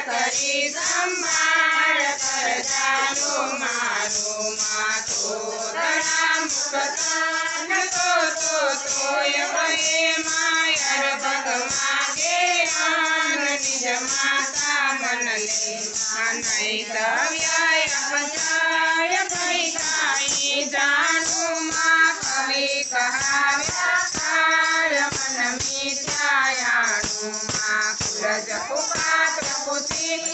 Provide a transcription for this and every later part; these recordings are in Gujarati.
કરી સંભાળ કરતાનો મારો માથો ધડા મુકતાન તોય ભયે માયર ભગમાગે આન નિજ માતા મનલે નહીં દવ્યાય અપજાય ભઈ કાઈ જાણું માં કવિ કહાવ્યા મન મિથ્યાયાણું માં કુલજ કુપાત્ર કુશીલ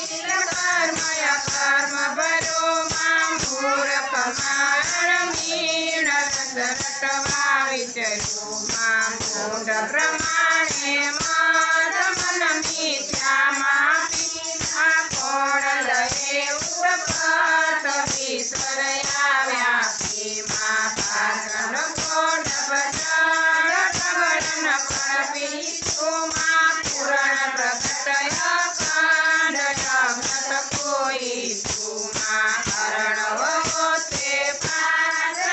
કર્મય કર્મ ભરો માં મૂર્ખ મારણ મીણ રટવા વિચર્યું માં મૂઢ પ્રમાણે માત મન મિથ્યામાં પીઠા કોણ લહે ઉપપત વિશ્વર આવ્યા માં પાટણ કોણ બજાર પ્રગટન પણ પીઠું માં પુરાણ પ્રગટય કાંડ જગત કોઈ માં કરણવો તે પાત્ર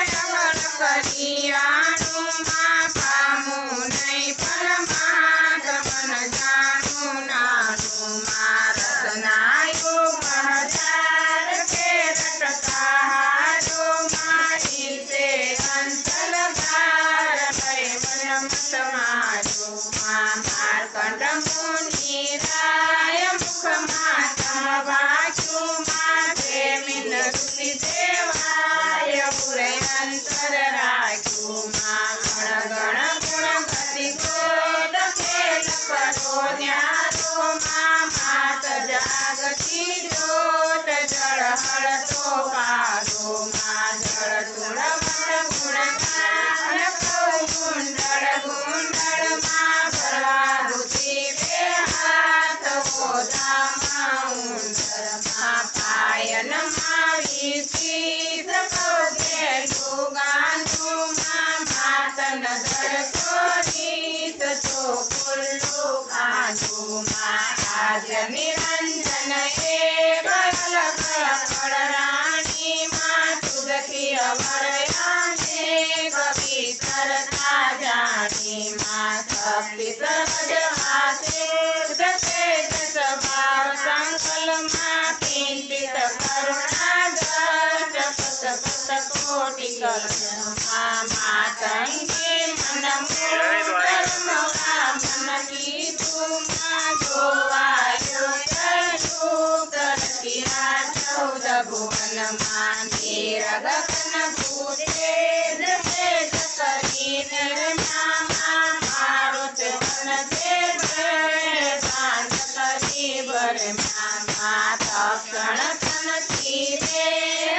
કરિયાણું માં પામું નહીં પરમાત્મન જાણું નાનું માં રસનાયું મહજાર કે રટતા હારો મારી તે અંતલગાર ભય મનમત મારો માં માર્કંડ મુનિ રાય મુખમાં સમવાક્યું માં પ્રેમિન ઋષિ દેવાય પુરે અંતર રાખ્યું માં ગણ ગુણ ગતિ ક્રોધ ખેલ કરો ન્યારો માં માત જાગતી જ્યોત જળ હળતો પારો માં જળ તુળવટ ગુણગાન કુંડળ ગુંડળ માં ભરવારુતિ બે હાથ ઓધામાં ઉંદર માં પાયન માં વિશીષ કૌદેલું ગાંધું માં માતન ધરતો રીત તો ખુલ્લું ગાંધું માં આદ્ય નિરંજન એ ગલ કળ રાણી માં તુલસી અવરયાને કવિ કરતા જાણી માં શક્તિ પ્રગટ હાથે દસે સ્વભાવ સંકલ માં કિંચિત કરુણા દર્શ પત કોટી કલ માતંગી મન મૂળ કર્મ મન કીધું માં જોવાયું કર્યું કરતિયા 14 ભુવન માં નિરગન ભૂતે દે કરી નિર્મા મારુત વન દે દાન કરી બર માં તક્ષણ તન તીરે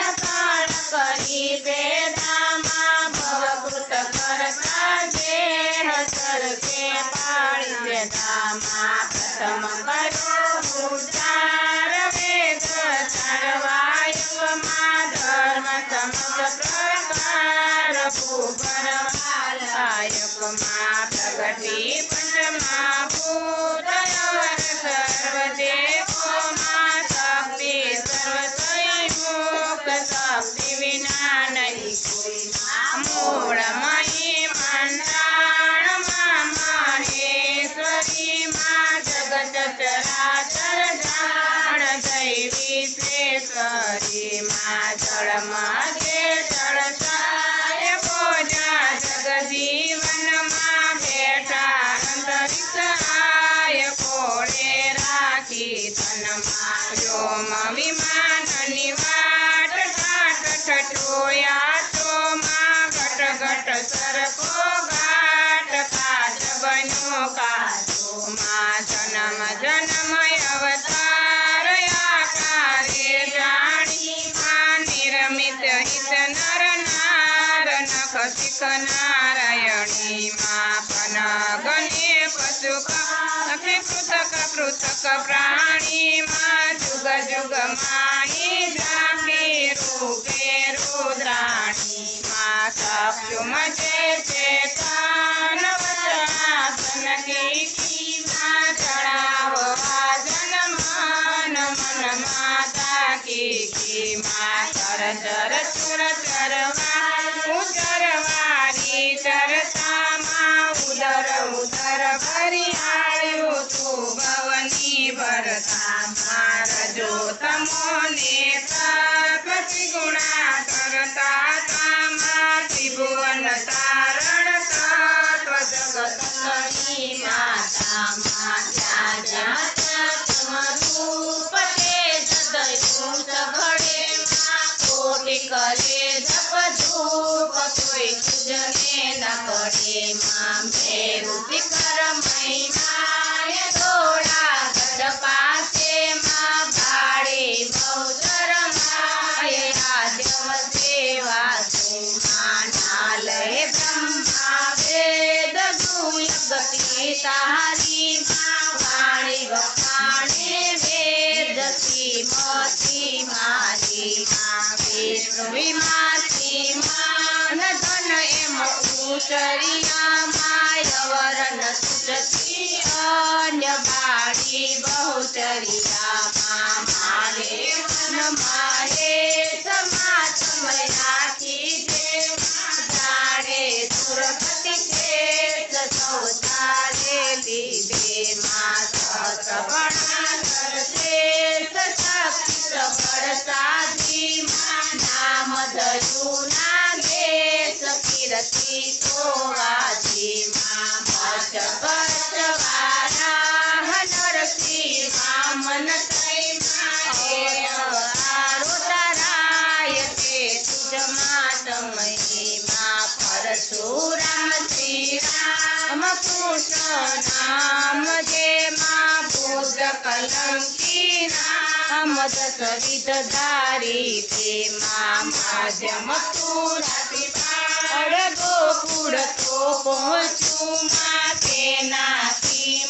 અકાળ કરી વેદામાં ભવકૃત કરતા જે હસર કે પાળી દેદામાં પ્રથમ કરો ઉચ્ચાર વેદ સર્વાયુમાં ધર્મ સમસ્ત પ્રકાર ભૂગર્ભાલાયકમાં પ્રગટી પંચમા ભૂતયવર સર્વદેવોમાં શક્તિ સર્વસૈમુખ શક્તિ વિના નહીં કોઈ મૂળમયી મંડાણમાં મહેશ્વરી માં જગત ચરાચર જાણ દૈવી શ્રેષ્ઠરી માં જળમાં જે જળસાય પૂજા જગજીવનમાં બેઠા અંતરિક્ષાય કોળે રાખી તનમાં વ્યોમ વિમાનની વાટ ટાટ ઠઠોયા તો માં ઘટ ઘટ સરખો ઘાટ કાચ બન્યો કાચો માં જન્મ જન્મ અવતાર આકારે જાણી માં નિર્મિત હિત નર નાર નખ શિખ નારાયણી માં પનગને પશુ પૃથક પૃથક પ્રાણી માં જુગ જુગ માહી જાપી રૂપે રુદ્રાણી માં સપ્યુમ ચેતન વચનાસન કીકી માં ચડાવો આજન મન મન માતા કીકી માં ચર ચર ચુર ચરવા ઉચરવારી ચરતા માં ઉદર ઉદર ભરી આવ્યું તું ભવની ભરતા માં તમોને પ્રકૃતિ ગુણા કરતા તામા ત્રિભુવન તારણ તત્વ જગતની માતા જ્યાં જ્યાં રૂપ તે જદયું સઘળે કોટી કરે જપ ધૂપ કોઈ પૂજને ન કરે મેરુ શિખર મહિમાય દોડા ગઢ પાસે ભાડે બહુચર માય આદ્યવ સેવા સુમાનાલય બ્રહ્મા વેદ ગતિ તારી વાણી વખાણે વેદ શ્રીમતી મારી વિષ્ણુ વિમાતી માન ધન એમ ઉતરિયા માય વરણ સુચતી અન્ય બાળી બહુચરિયા મારે મન મારે સમાતમ રાખી જાણે સુરગતિ છે સૌતારે લીધે સગણા કરશે શક્તિ સબળ સાધી નામ દયું ના દેશ કીર્તિ સોવાજી ભજ ભજ વારા નરસિંહ વામન થઈ આરો તારાય તે તુજ માતમયી પરશુરામ શ્રી રામ કૃષ્ણ નામ જે ભૂત કલંકી નામ દશવિધ ધારી તે માધ્યમ પુરાતી અડગો પુર તો પહોંચું માં તેનાથી